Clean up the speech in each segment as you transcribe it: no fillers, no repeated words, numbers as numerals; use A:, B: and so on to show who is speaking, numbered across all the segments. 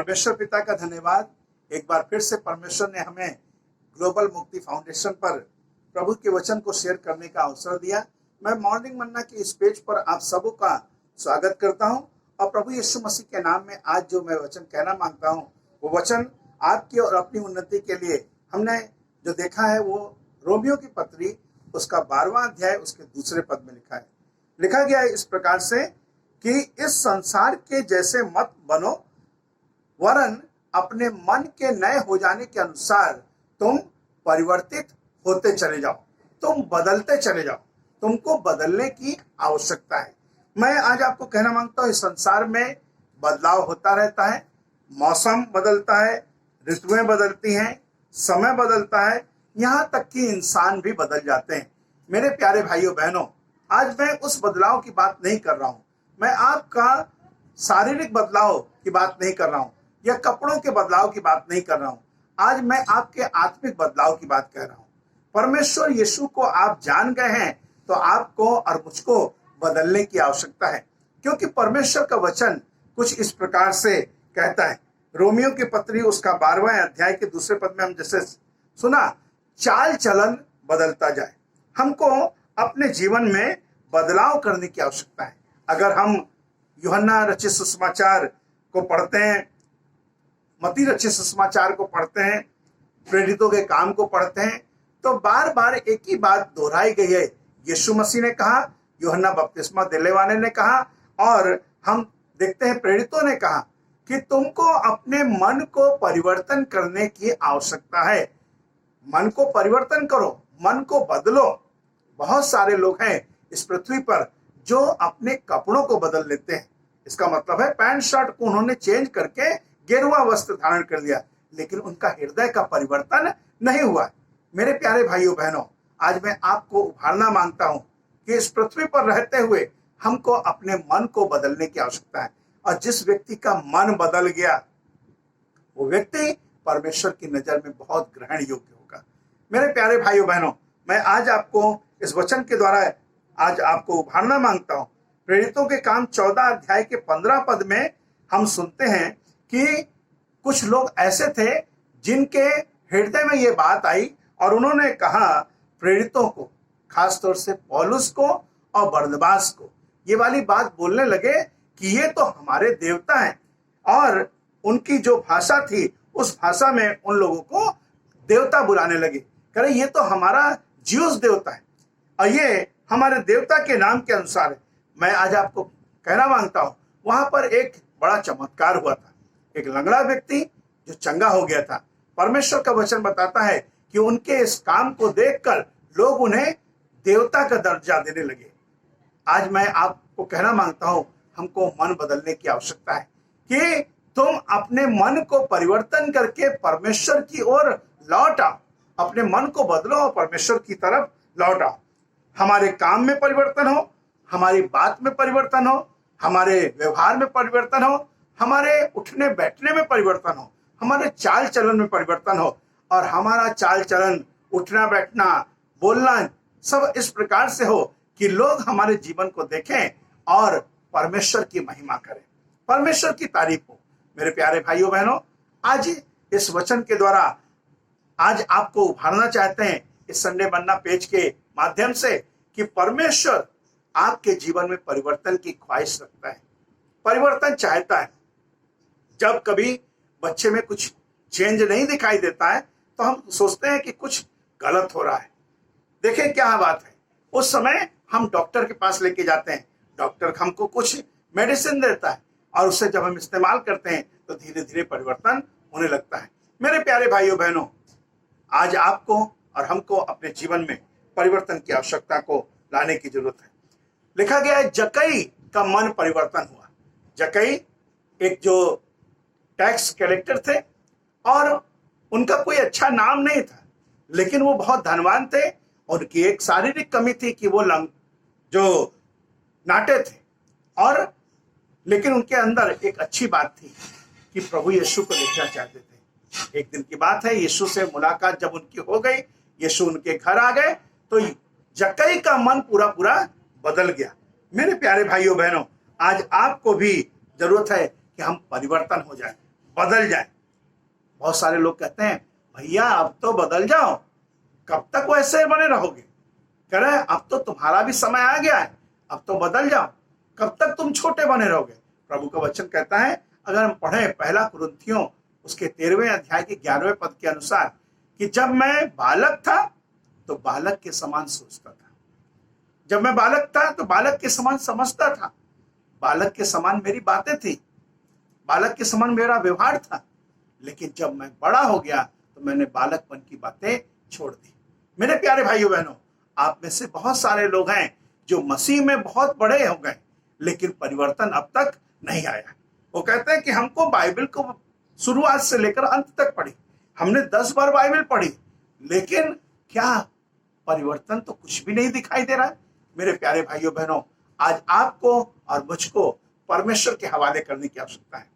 A: परमेश्वर पिता का धन्यवाद। एक बार फिर से परमेश्वर ने हमें ग्लोबल मुक्ति फाउंडेशन पर प्रभु के वचन को शेयर करने का अवसर दिया। मैं मॉर्निंग मन्ना के इस पेज पर आप सबों का स्वागत करता हूं और प्रभु यीशु मसीह के नाम में आज जो मैं वचन कहना मांगता हूं वो वचन आपकी और अपनी उन्नति के लिए हमने जो देखा है वो रोमियो की पत्री उसका 12वां अध्याय उसके दूसरे पद में लिखा है। लिखा गया है इस प्रकार से कि इस संसार के जैसे मत बनो, वरन अपने मन के नए हो जाने के अनुसार तुम परिवर्तित होते चले जाओ, तुम बदलते चले जाओ। तुमको बदलने की आवश्यकता है। मैं आज आपको कहना मांगता हूं इस संसार में बदलाव होता रहता है, मौसम बदलता है, ऋतुएं बदलती हैं, समय बदलता है, यहाँ तक कि इंसान भी बदल जाते हैं। मेरे प्यारे भाइयों बहनों, आज मैं उस बदलाव की बात नहीं कर रहा हूँ। मैं आपका शारीरिक बदलाव की बात नहीं कर रहा हूँ या कपड़ों के बदलाव की बात नहीं कर रहा हूँ। आज मैं आपके आत्मिक बदलाव की बात कह रहा हूँ। परमेश्वर यीशु को आप जान गए हैं तो आपको और मुझको बदलने की आवश्यकता है, क्योंकि परमेश्वर का वचन कुछ इस प्रकार से कहता है। रोमियो की पत्री उसका 12वां अध्याय के दूसरे पद में हम जैसे सुना, चाल चलन बदलता जाए। हमको अपने जीवन में बदलाव करने की आवश्यकता है। अगर हम यूहन्ना रचित सुसमाचार को पढ़ते हैं, मत्ती रचित सुसमाचार को पढ़ते हैं, प्रेरितों के काम को पढ़ते हैं, तो बार बार एक ही बात दोहराई गई है। यीशु मसीह ने कहा, यूहन्ना बपतिस्मा देने वाले ने कहा, और हम देखते हैं प्रेरितों ने कहा कि तुमको अपने मन को परिवर्तन करने की आवश्यकता है। मन को परिवर्तन करो, मन को बदलो। बहुत सारे लोग हैं इस पृथ्वी पर जो अपने कपड़ों को बदल लेते हैं। इसका मतलब है पैंट शर्ट को उन्होंने चेंज करके गेरुआ वस्त्र धारण कर लिया, लेकिन उनका हृदय का परिवर्तन नहीं हुआ। मेरे प्यारे भाइयों बहनों, आज मैं आपको उभारना मांगता हूं कि इस पृथ्वी पर रहते हुए हमको अपने मन को बदलने की आवश्यकता है। और जिस व्यक्ति का मन बदल गया वो व्यक्ति परमेश्वर की नजर में बहुत ग्रहण योग्य होगा। मेरे प्यारे भाइयों बहनों, मैं आज आपको इस वचन के द्वारा आज आपको उभारना मांगता हूं। प्रेरितों के काम 14 अध्याय के 15 पद में हम सुनते हैं कि कुछ लोग ऐसे थे जिनके हृदय में ये बात आई और उन्होंने कहा प्रेरितों को, खासतौर से पौलुस को और बरनबास को, ये वाली बात बोलने लगे कि ये तो हमारे देवता हैं। और उनकी जो भाषा थी उस भाषा में उन लोगों को देवता बुलाने लगे। कह रहे ये तो हमारा ज्यूस देवता है और ये हमारे देवता के नाम के अनुसार है। मैं आज आपको कहना मांगता हूं, वहां पर एक बड़ा चमत्कार हुआ था। एक लंगड़ा व्यक्ति जो चंगा हो गया था। परमेश्वर का वचन बताता है कि उनके इस काम को देखकर लोग उन्हें देवता का दर्जा देने लगे। आज मैं आपको कहना मांगता हूं, हमको मन बदलने की आवश्यकता है कि तुम अपने मन को परिवर्तन करके परमेश्वर की ओर लौट आओ। अपने मन को बदलो और परमेश्वर की तरफ लौट आओ। हमारे काम में परिवर्तन हो, हमारी बात में परिवर्तन हो, हमारे व्यवहार में परिवर्तन हो, हमारे उठने बैठने में परिवर्तन हो, हमारे चाल चलन में परिवर्तन हो, और हमारा चाल चलन, उठना बैठना, बोलना सब इस प्रकार से हो कि लोग हमारे जीवन को देखें और परमेश्वर की महिमा करें, परमेश्वर की तारीफ हो। मेरे प्यारे भाइयों बहनों, आज इस वचन के द्वारा आज आपको उभारना चाहते हैं इस संडे मन्ना पेज के माध्यम से कि परमेश्वर आपके जीवन में परिवर्तन की ख्वाहिश रखता है, परिवर्तन चाहता है। जब कभी बच्चे में कुछ चेंज नहीं दिखाई देता है तो हम सोचते हैं कि कुछ गलत हो रहा है। देखें क्या बात है, उस समय हम डॉक्टर के पास लेके जाते हैं, डॉक्टर हमको कुछ मेडिसिन देता है और उससे जब हम इस्तेमाल करते हैं तो धीरे धीरे परिवर्तन होने लगता है। मेरे प्यारे भाइयों बहनों, आज आपको और हमको अपने जीवन में परिवर्तन की आवश्यकता को लाने की जरूरत है। लिखा गया है जक्कई का मन परिवर्तन हुआ। जक्कई एक जो टैक्स कलेक्टर थे और उनका कोई अच्छा नाम नहीं था, लेकिन वो बहुत धनवान थे। उनकी एक शारीरिक कमी थी कि वो जो नाटे थे, और लेकिन उनके अंदर एक अच्छी बात थी कि प्रभु यीशु को देखना चाहते थे। एक दिन की बात है, यीशु से मुलाकात जब उनकी हो गई, यीशु उनके घर आ गए तो जक्कई का मन पूरा पूरा बदल गया। मेरे प्यारे भाइयों बहनों, आज आपको भी जरूरत है कि हम परिवर्तन हो जाए, बदल जाए। बहुत सारे लोग कहते हैं भैया अब तो बदल जाओ, कब तक वैसे बने रहोगे? कह रहे अब तो तुम्हारा भी समय आ गया है, अब तो बदल जाओ, कब तक तुम छोटे बने रहोगे? प्रभु का वचन कहता है, अगर हम पढ़े पहला कुरिन्थियों उसके 13वें अध्याय के 11वें पद के अनुसार, कि जब मैं बालक था तो बालक के समान सोचता था, जब मैं बालक था तो बालक के समान समझता था, बालक के समान मेरी बातें थी, बालक के समान मेरा व्यवहार था, लेकिन जब मैं बड़ा हो गया तो मैंने बालकपन की बातें छोड़ दी। मेरे प्यारे भाइयों बहनों, आप में से बहुत सारे लोग हैं जो मसीह में बहुत बड़े हो गए, लेकिन परिवर्तन अब तक नहीं आया। वो कहते हैं कि हमको बाइबल को शुरुआत से लेकर अंत तक पढ़ी, हमने 10 बार बाइबल पढ़ी, लेकिन क्या परिवर्तन तो कुछ भी नहीं दिखाई दे रहा है। मेरे प्यारे भाइयों बहनों, आज आपको और मुझको परमेश्वर के हवाले करने की आवश्यकता है।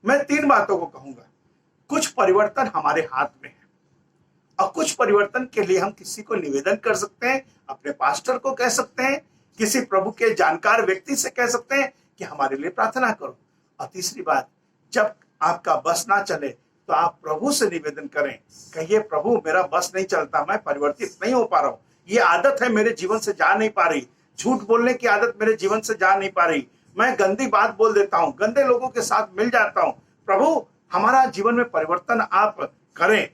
A: मैं 3 बातों को कहूंगा। कुछ परिवर्तन हमारे हाथ में है और कुछ परिवर्तन के लिए हम किसी को निवेदन कर सकते हैं, अपने पास्टर को कह सकते हैं, किसी प्रभु के जानकार व्यक्ति से कह सकते हैं कि हमारे लिए प्रार्थना करो। और तीसरी बात, जब आपका बस ना चले तो आप प्रभु से निवेदन करें, कहिए प्रभु मेरा बस नहीं चलता, मैं परिवर्तित नहीं हो पा रहा हूं, ये आदत है मेरे जीवन से जा नहीं पा रही, झूठ बोलने की आदत मेरे जीवन से जा नहीं पा रही, मैं गंदी बात बोल देता हूं, गंदे लोगों के साथ मिल जाता हूं, प्रभु हमारा जीवन में परिवर्तन आप करें।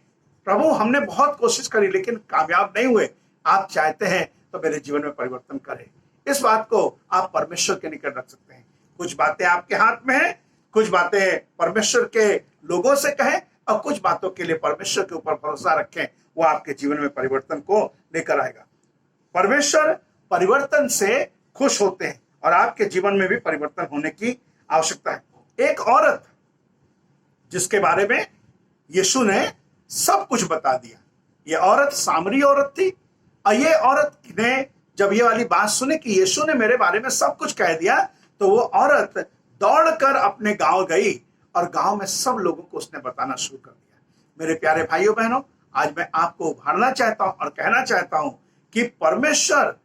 A: प्रभु हमने बहुत कोशिश करी लेकिन कामयाब नहीं हुए, आप चाहते हैं तो मेरे जीवन में परिवर्तन करें। इस बात को आप परमेश्वर के निकट रख सकते हैं। कुछ बातें आपके हाथ में हैं, कुछ बातें परमेश्वर के लोगों से कहें और कुछ बातों के लिए परमेश्वर के ऊपर भरोसा रखें, वो आपके जीवन में परिवर्तन को लेकर आएगा। परमेश्वर परिवर्तन से खुश होते हैं और आपके जीवन में भी परिवर्तन होने की आवश्यकता है। एक औरत जिसके बारे में यीशु ने सब कुछ बता दिया, ये औरत सामरी औरत थी और ये औरत ने जब ये वाली बात सुनी कि यीशु ने मेरे बारे में सब कुछ कह दिया, तो वो औरत दौड़कर अपने गांव गई और गांव में सब लोगों को उसने बताना शुरू कर दिया। मेरे प्यारे भाइयों बहनों, आज मैं आपको उभारना चाहता हूं और कहना चाहता हूं कि परमेश्वर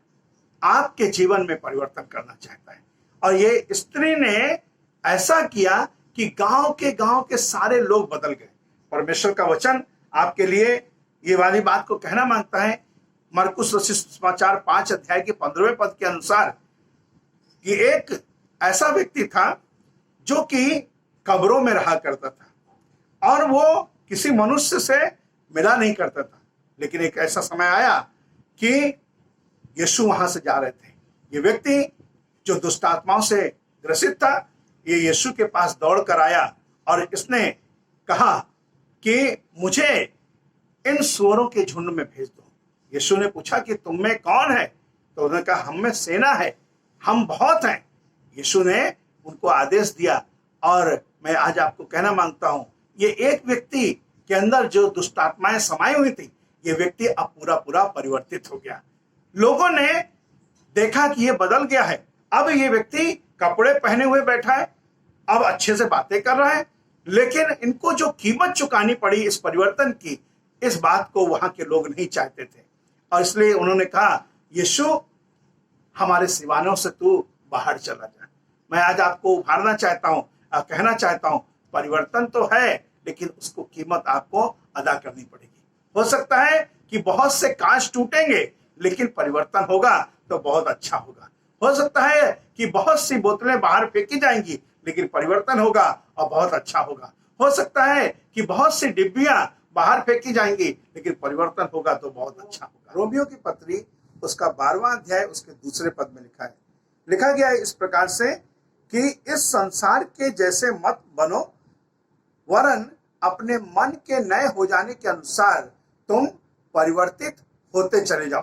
A: आपके जीवन में परिवर्तन करना चाहता है। और ये स्त्री ने ऐसा किया कि गांव के सारे लोग बदल गए। परमेश्वर का वचन आपके लिए ये वाली बात को कहना मांगता है, मरकुस रचित सुसमाचार 5 अध्याय के 15वें पद के अनुसार, कि एक ऐसा व्यक्ति था जो कि कब्रों में रहा करता था और वो किसी मनुष्य से मिला नहीं करता था। लेकिन एक ऐसा समय आया कि यीशु वहां से जा रहे थे। ये व्यक्ति जो दुष्ट आत्माओं से ग्रसित था, ये यीशु के पास दौड़ कर आया और इसने कहा कि मुझे इन सूअरों के झुंड में भेज दो। यीशु ने पूछा कि तुम में कौन है? तो उन्होंने कहा हम में सेना है, हम बहुत हैं। यीशु ने उनको आदेश दिया और मैं आज आपको कहना मांगता हूं, ये एक व्यक्ति के अंदर जो दुष्ट आत्माएं समाई हुई थी, ये व्यक्ति अब पूरा परिवर्तित हो गया। लोगों ने देखा कि ये बदल गया है, अब ये व्यक्ति कपड़े पहने हुए बैठा है, अब अच्छे से बातें कर रहा है, लेकिन इनको जो कीमत चुकानी पड़ी इस परिवर्तन की, इस बात को वहां के लोग नहीं चाहते थे और इसलिए उन्होंने कहा यीशु हमारे सिवानों से तू बाहर चला जा। मैं आज आपको उभारना चाहता हूं, कहना चाहता हूं, परिवर्तन तो है लेकिन उसको कीमत आपको अदा करनी पड़ेगी। हो सकता है कि बहुत से कांच टूटेंगे लेकिन परिवर्तन होगा तो बहुत अच्छा होगा। हो सकता है कि बहुत सी बोतलें बाहर फेंकी जाएंगी लेकिन परिवर्तन होगा और बहुत अच्छा होगा। हो सकता है कि बहुत सी डिब्बियां बाहर फेंकी जाएंगी लेकिन परिवर्तन होगा तो बहुत अच्छा होगा। रोमियो की पत्री उसका 12वां अध्याय उसके दूसरे पद में लिखा गया है इस प्रकार से कि इस संसार के जैसे मत बनो, वरन अपने मन के नए हो जाने के अनुसार तुम परिवर्तित होते चले जाओ,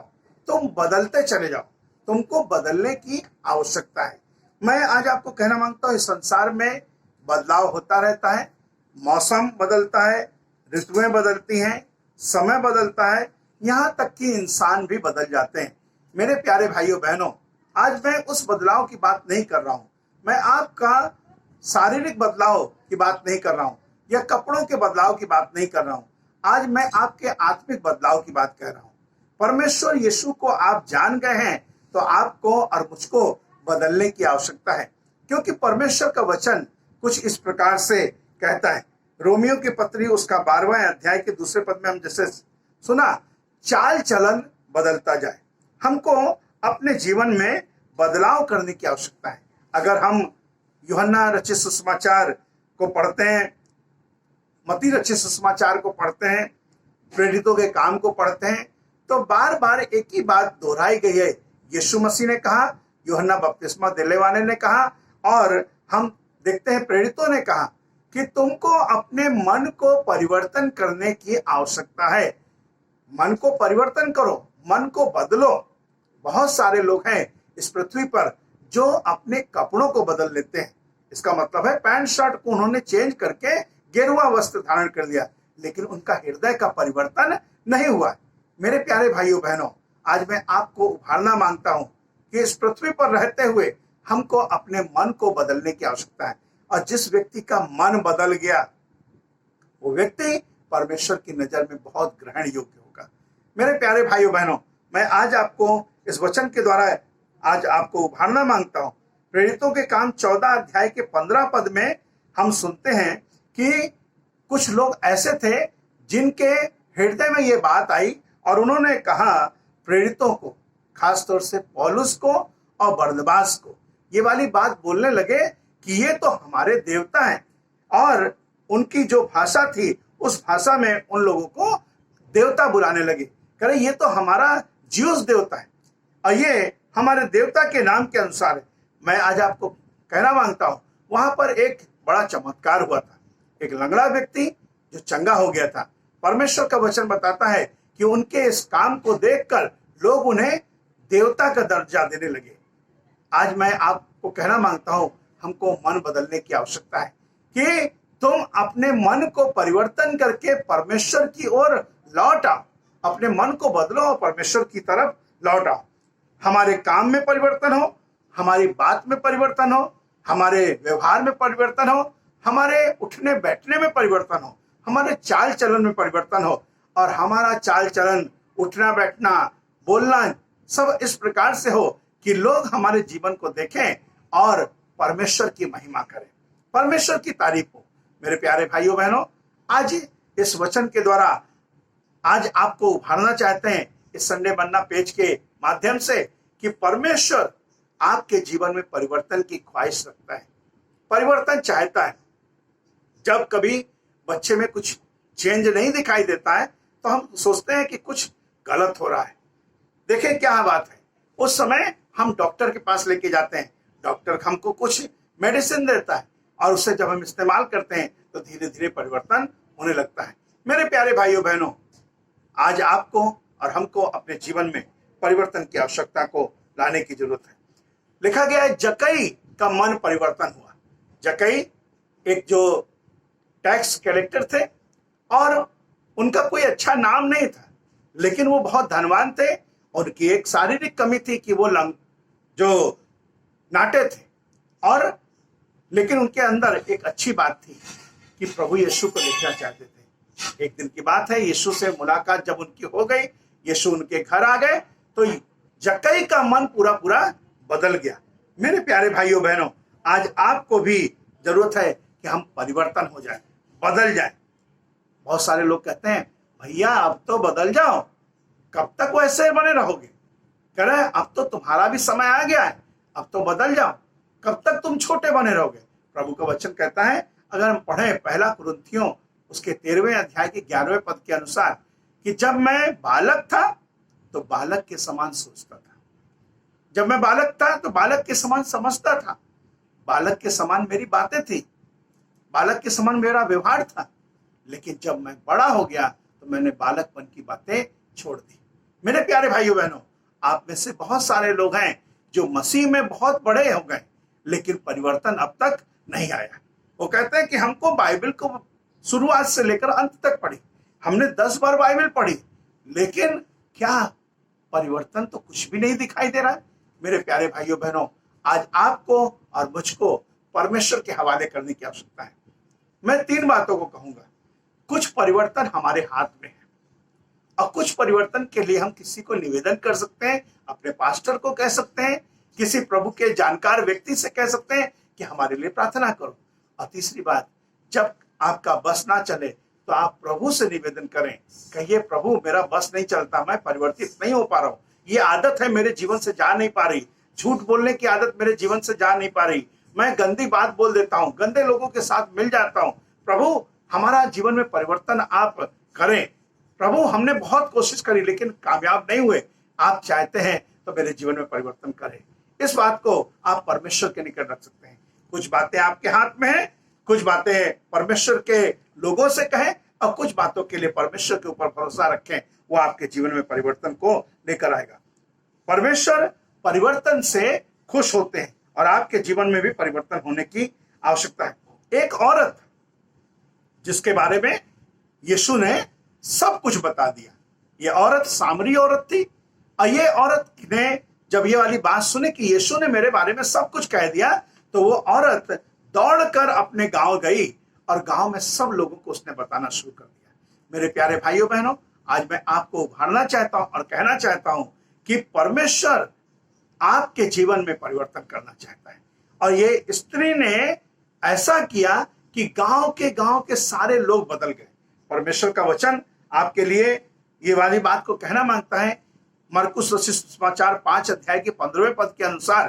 A: तुम बदलते चले जाओ। तुमको बदलने की आवश्यकता है। मैं आज आपको कहना मांगता हूं, इस संसार में बदलाव होता रहता है, मौसम बदलता है, ऋतुएं बदलती हैं, समय बदलता है, यहाँ तक कि इंसान भी बदल जाते हैं। मेरे प्यारे भाइयों बहनों, आज मैं उस बदलाव की बात नहीं कर रहा हूं, मैं आपका शारीरिक बदलाव की बात नहीं कर रहा हूं या कपड़ों के बदलाव की बात नहीं कर रहा हूं। आज मैं आपके आत्मिक बदलाव की बात कह रहा हूं। परमेश्वर यीशु को आप जान गए हैं तो आपको और मुझको बदलने की आवश्यकता है, क्योंकि परमेश्वर का वचन कुछ इस प्रकार से कहता है। रोमियो की पत्री उसका 12वां अध्याय के दूसरे पद में हम जैसे सुना, चाल चलन बदलता जाए। हमको अपने जीवन में बदलाव करने की आवश्यकता है। अगर हम यूहन्ना रचित सुसमाचार को पढ़ते हैं, मत्ती रचित सुसमाचार को पढ़ते हैं, प्रेरितों के काम को पढ़ते हैं, तो बार बार एक ही बात दोहराई गई है। यीशु मसीह ने कहा, यूहन्ना बपतिस्मा देने वाले ने कहा, और हम देखते हैं प्रेरितों ने कहा कि तुमको अपने मन को परिवर्तन करने की आवश्यकता है। मन को परिवर्तन करो, मन को बदलो। बहुत सारे लोग हैं इस पृथ्वी पर जो अपने कपड़ों को बदल लेते हैं। इसका मतलब है पैंट शर्ट को उन्होंने चेंज करके गेरुआ वस्त्र धारण कर लिया, लेकिन उनका हृदय का परिवर्तन नहीं हुआ। मेरे प्यारे भाइयों बहनों, आज मैं आपको उभारना मांगता हूं कि इस पृथ्वी पर रहते हुए हमको अपने मन को बदलने की आवश्यकता है। और जिस व्यक्ति का मन बदल गया, वो व्यक्ति परमेश्वर की नजर में बहुत ग्रहण योग्य होगा। मेरे प्यारे भाइयों बहनों, मैं आज आपको इस वचन के द्वारा आज आपको उभारना मांगता हूं। प्रेरितों के काम 14 अध्याय के 15 पद में हम सुनते हैं कि कुछ लोग ऐसे थे जिनके हृदय में ये बात आई और उन्होंने कहा प्रेरितों को, खासतौर से पौलुस को और बरनबास को, ये वाली बात बोलने लगे कि ये तो हमारे देवता हैं। और उनकी जो भाषा थी उस भाषा में उन लोगों को देवता बुलाने लगे। कह रहे ये तो हमारा ज्यूस देवता है और ये हमारे देवता के नाम के अनुसार है। मैं आज आपको कहना मांगता हूं, वहां पर एक बड़ा चमत्कार हुआ था। एक लंगड़ा व्यक्ति जो चंगा हो गया था। परमेश्वर का वचन बताता है कि उनके इस काम को देखकर लोग उन्हें देवता का दर्जा देने लगे। आज मैं आपको कहना मांगता हूं, हमको मन बदलने की आवश्यकता है कि तुम अपने मन को परिवर्तन करके परमेश्वर की ओर लौट आओ। अपने मन को बदलो और परमेश्वर की तरफ लौट आओ। हमारे काम में परिवर्तन हो, हमारी बात में परिवर्तन हो, हमारे व्यवहार में परिवर्तन हो, हमारे उठने बैठने में परिवर्तन हो, हमारे चाल चलन में परिवर्तन हो, और हमारा चाल चलन, उठना बैठना, बोलना सब इस प्रकार से हो कि लोग हमारे जीवन को देखें और परमेश्वर की महिमा करें, परमेश्वर की तारीफ हो। मेरे प्यारे भाइयों बहनों, आज इस वचन के द्वारा आज आपको उभारना चाहते हैं इस संडे मन्ना पेज के माध्यम से कि परमेश्वर आपके जीवन में परिवर्तन की ख्वाहिश रखता है, परिवर्तन चाहता है। जब कभी बच्चे में कुछ चेंज नहीं दिखाई देता है तो हम सोचते हैं कि कुछ गलत हो रहा है। देखें क्या बात है, उस समय हम डॉक्टर के पास लेके जाते हैं, डॉक्टर हमको कुछ मेडिसिन देता है और उससे जब हम इस्तेमाल करते हैं तो धीरे धीरे परिवर्तन होने लगता है। मेरे प्यारे भाइयों बहनों, आज आपको और हमको अपने जीवन में परिवर्तन की आवश्यकता को लाने की जरूरत है। लिखा गया है जक्कई का मन परिवर्तन हुआ। जक्कई एक जो टैक्स कलेक्टर थे और उनका कोई अच्छा नाम नहीं था, लेकिन वो बहुत धनवान थे। उनकी एक शारीरिक कमी थी कि वो जो नाटे थे, और लेकिन उनके अंदर एक अच्छी बात थी कि प्रभु यीशु को देखना चाहते थे। एक दिन की बात है, यीशु से मुलाकात जब उनकी हो गई, यीशु उनके घर आ गए, तो जक्कई का मन पूरा पूरा बदल गया। मेरे प्यारे भाइयों बहनों, आज आपको भी जरूरत है कि हम परिवर्तन हो जाए, बदल जाए। बहुत सारे लोग कहते हैं भैया अब तो बदल जाओ, कब तक वैसे बने रहोगे। कह रहे हैं अब तो तुम्हारा भी समय आ गया है, अब तो बदल जाओ, कब तक तुम छोटे बने रहोगे। प्रभु का वचन कहता है, अगर हम पढ़े पहला कुरिन्थियों उसके 13वें अध्याय के 11वें पद के अनुसार, कि जब मैं बालक था तो बालक के समान सोचता था, जब मैं बालक था तो बालक के समान समझता था, बालक के समान मेरी बातें थी, बालक के समान मेरा व्यवहार था। लेकिन जब मैं बड़ा हो गया तो मैंने बालकपन की बातें छोड़ दी। मेरे प्यारे भाइयों बहनों, आप में से बहुत सारे लोग हैं जो मसीह में बहुत बड़े हो गए, लेकिन परिवर्तन अब तक नहीं आया। वो कहते हैं कि हमको बाइबल को शुरुआत से लेकर अंत तक पढ़ी, हमने 10 बार बाइबल पढ़ी, लेकिन क्या परिवर्तन तो कुछ भी नहीं दिखाई दे रहा है। मेरे प्यारे भाइयों बहनों, आज आपको और मुझको परमेश्वर के हवाले करने की आवश्यकता है। मैं 3 बातों को कहूंगा। कुछ परिवर्तन हमारे हाथ में है और कुछ परिवर्तन के लिए हम किसी को निवेदन कर सकते हैं, अपने पास्टर को कह सकते हैं, किसी प्रभु के जानकार व्यक्ति से कह सकते हैं कि हमारे लिए प्रार्थना करो। और तीसरी बात, जब आपका बस ना चले तो आप प्रभु से निवेदन करें, कहिए प्रभु मेरा बस नहीं चलता, मैं परिवर्तित नहीं हो पा रहा हूं, ये आदत है मेरे जीवन से जा नहीं पा रही, झूठ बोलने की आदत मेरे जीवन से जा नहीं पा रही, मैं गंदी बात बोल देता हूं, गंदे लोगों के साथ मिल जाता हूं। प्रभु हमारा जीवन में परिवर्तन आप करें। प्रभु हमने बहुत कोशिश करी लेकिन कामयाब नहीं हुए, आप चाहते हैं तो मेरे जीवन में परिवर्तन करें। इस बात को आप परमेश्वर के निकट रख सकते हैं। कुछ बातें आपके हाथ में है, कुछ बातें परमेश्वर के लोगों से कहें और कुछ बातों के लिए परमेश्वर के ऊपर भरोसा रखें, वो आपके जीवन में परिवर्तन को लेकर आएगा। परमेश्वर परिवर्तन से खुश होते हैं और आपके जीवन में भी परिवर्तन होने की आवश्यकता है। एक औरत जिसके बारे में यीशु ने सब कुछ बता दिया, ये औरत सामरी औरत थी और ये औरत ने जब ये वाली बात सुनी कि यीशु ने मेरे बारे में सब कुछ कह दिया, तो वो औरत दौड़कर अपने गांव गई और गांव में सब लोगों को उसने बताना शुरू कर दिया। मेरे प्यारे भाइयों बहनों, आज मैं आपको उभारना चाहता हूं और कहना चाहता हूं कि परमेश्वर आपके जीवन में परिवर्तन करना चाहता है। और ये स्त्री ने ऐसा किया कि गांव के सारे लोग बदल गए। परमेश्वर का वचन आपके लिए ये वाली बात को कहना मांगता है। मरकुस रचित सुसमाचार 5 अध्याय के 15वें पद के अनुसार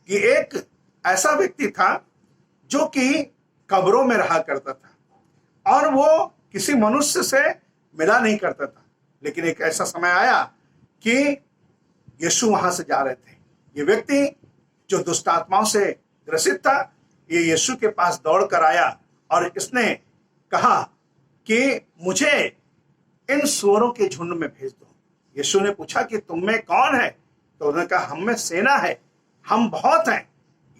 A: कि एक ऐसा व्यक्ति था जो कि कब्रों में रहा करता था और वो किसी मनुष्य से मिला नहीं करता था। लेकिन एक ऐसा समय आया कि यीशु वहां से जा रहे थे। ये व्यक्ति जो दुष्ट आत्माओं से ग्रसित था, ये यीशु के पास दौड़ कर आया और इसने कहा कि मुझे इन सूअरों के झुंड में भेज दो। यीशु ने पूछा कि तुम में कौन है? तो उन्होंने कहा हम में सेना है, हम बहुत हैं।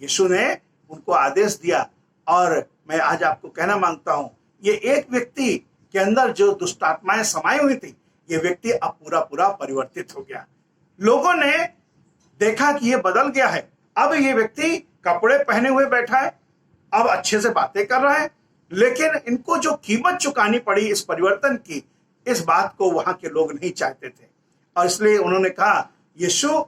A: यीशु ने उनको आदेश दिया और मैं आज आपको कहना मांगता हूं, ये एक व्यक्ति के अंदर जो दुष्ट आत्माएं समाई हुई थी, ये व्यक्ति अब पूरा परिवर्तित हो गया। लोगों ने देखा कि ये बदल गया है। अब ये व्यक्ति कपड़े पहने हुए बैठा है, अब अच्छे से बातें कर रहा है, लेकिन इनको जो कीमत चुकानी पड़ी इस परिवर्तन की, इस बात को वहां के लोग नहीं चाहते थे। और इसलिए उन्होंने कहा यीशु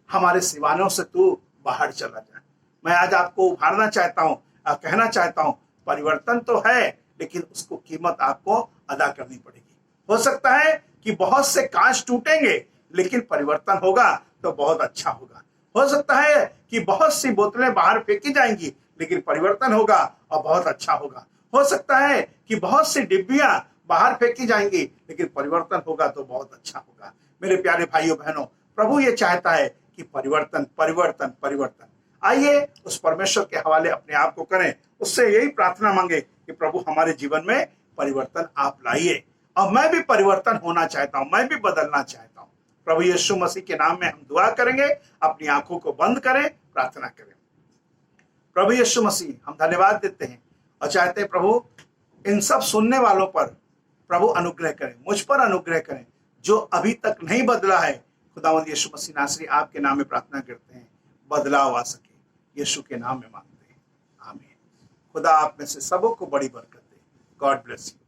A: हमारे सिवानों से तू बाहर चला जा। मैं आज आपको उभारना चाहता हूं, कहना चाहता हूं, परिवर्तन तो है लेकिन उसको कीमत आपको अदा करनी पड़ेगी। हो सकता है कि बहुत से कांच टूटेंगे लेकिन परिवर्तन होगा तो बहुत अच्छा होगा। हो सकता है कि बहुत सी बोतलें बाहर फेंकी जाएंगी लेकिन परिवर्तन होगा और बहुत अच्छा होगा। हो सकता है कि बहुत सी डिब्बियां बाहर फेंकी जाएंगी लेकिन परिवर्तन होगा तो बहुत अच्छा होगा। मेरे प्यारे भाइयों बहनों, प्रभु ये चाहता है कि परिवर्तन परिवर्तन परिवर्तन। आइए उस परमेश्वर के हवाले अपने आप को करें, उससे यही प्रार्थना मांगे कि प्रभु हमारे जीवन में परिवर्तन आप लाइए। और मैं भी परिवर्तन होना चाहता हूं, मैं भी बदलना चाहता हूं। प्रभु यीशु मसीह के नाम में हम दुआ करेंगे। अपनी आंखों को बंद करें, प्रार्थना करें। प्रभु यीशु मसीह, हम धन्यवाद देते हैं और चाहते हैं प्रभु इन सब सुनने वालों पर प्रभु अनुग्रह करें, मुझ पर अनुग्रह करें जो अभी तक नहीं बदला है। खुदावंद यीशु मसीह नासरी आपके नाम में प्रार्थना करते हैं, बदलाव आ सके, यीशु के नाम में मांगते हैं, आमीन। खुदा आप में से सबों को बड़ी बरकत दे। God bless you.